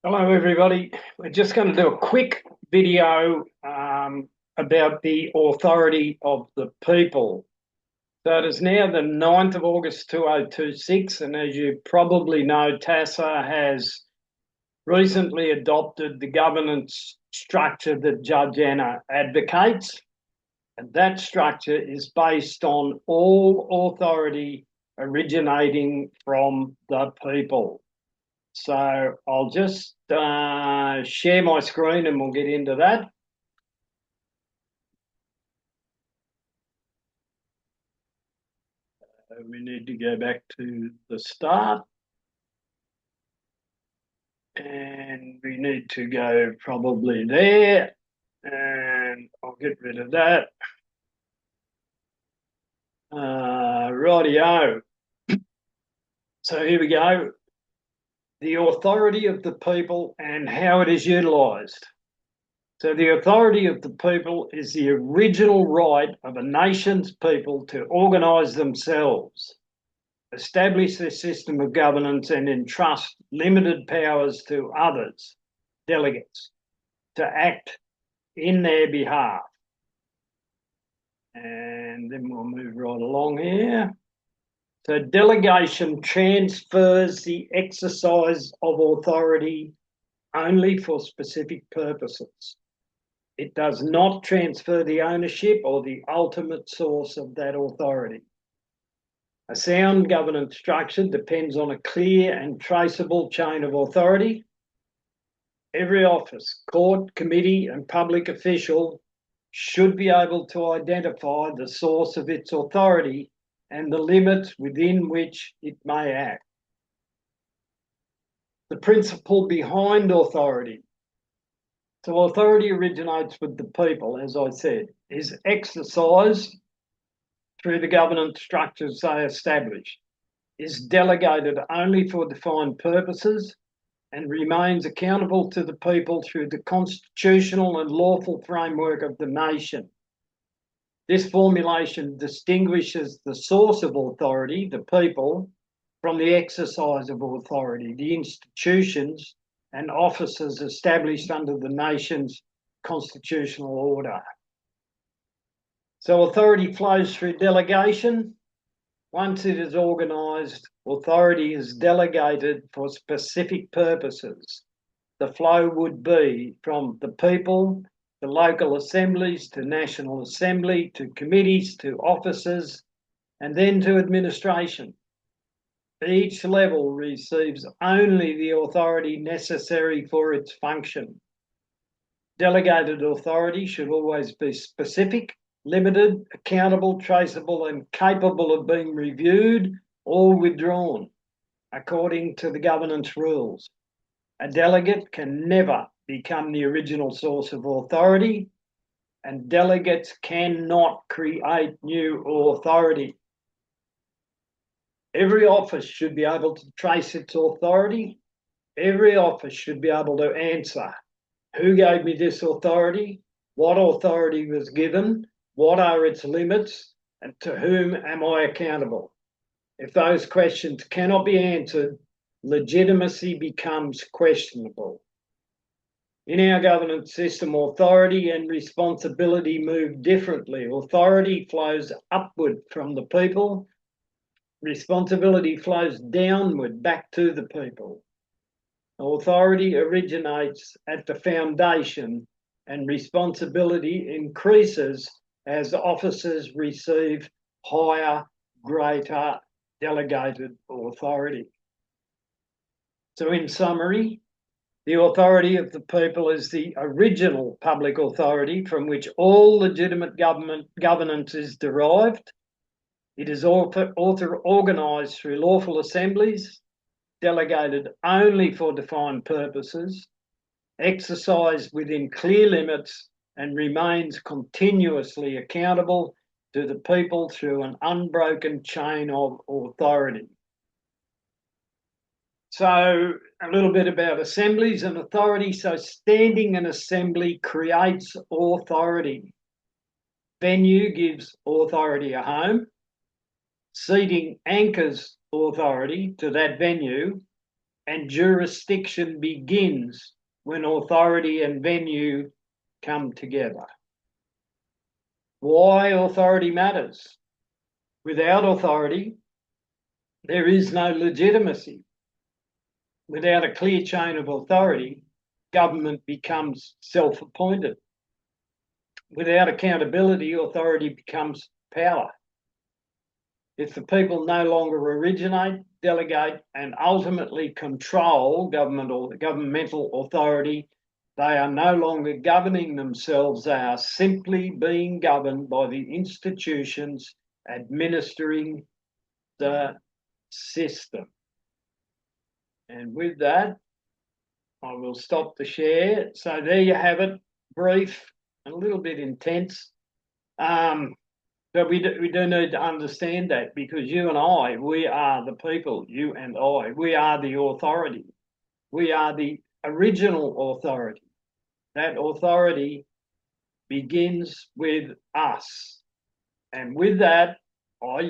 Hello, everybody. We're just going to do a quick video about the authority of the people. So it is now the 9th of August 2026, and as you probably know, TASA has recently adopted the governance structure that Judge Anna advocates, and that structure is based on all authority originating from the people. So I'll just share my screen and we'll get into that. We need to go back to the start. And we need to go probably there. And I'll get rid of that. Rightio. So here we go. The authority of the people and how it is utilised. So the authority of the people is the original right of a nation's people to organise themselves, establish their system of governance, and entrust limited powers to others, delegates, to act in their behalf. And then we'll move right along here. So delegation transfers the exercise of authority only for specific purposes. It does not transfer the ownership or the ultimate source of that authority. A sound governance structure depends on a clear and traceable chain of authority. Every office, court, committee, and public official should be able to identify the source of its authority and the limits within which it may act. The principle behind authority. So authority originates with the people, as I said, is exercised through the governance structures they establish, is delegated only for defined purposes, and remains accountable to the people through the constitutional and lawful framework of the nation. This formulation distinguishes the source of authority, the people, from the exercise of authority, the institutions and offices established under the nation's constitutional order. So authority flows through delegation. Once it is organised, authority is delegated for specific purposes. The flow would be from the people to local assemblies, to National Assembly, to committees, to officers, and then to administration. Each level receives only the authority necessary for its function. Delegated authority should always be specific, limited, accountable, traceable, and capable of being reviewed or withdrawn according to the governance rules. A delegate can never become the original source of authority, and delegates cannot create new authority. Every office should be able to trace its authority. Every office should be able to answer, who gave me this authority? What authority was given? What are its limits? And to whom am I accountable? If those questions cannot be answered, legitimacy becomes questionable. In our governance system, authority and responsibility move differently. Authority flows upward from the people. Responsibility flows downward back to the people. Authority originates at the foundation, and responsibility increases as officers receive higher, greater delegated authority. So in summary, the authority of the people is the original public authority from which all legitimate governance is derived. It is organised through lawful assemblies, delegated only for defined purposes, exercised within clear limits, and remains continuously accountable to the people through an unbroken chain of authority. So a little bit about assemblies and authority. So standing an assembly creates authority. Venue gives authority a home. Seating anchors authority to that venue, and jurisdiction begins when authority and venue come together. Why authority matters? Without authority, there is no legitimacy. Without a clear chain of authority, government becomes self-appointed. Without accountability, authority becomes power. If the people no longer originate, delegate, and ultimately control government or governmental authority, they are no longer governing themselves. They are simply being governed by the institutions administering the system. And with that, I will stop the share. So there you have it, brief, a little bit intense. But we do need to understand that, because you and I, we are the people, you and I, we are the authority. We are the original authority. That authority begins with us. And with that, I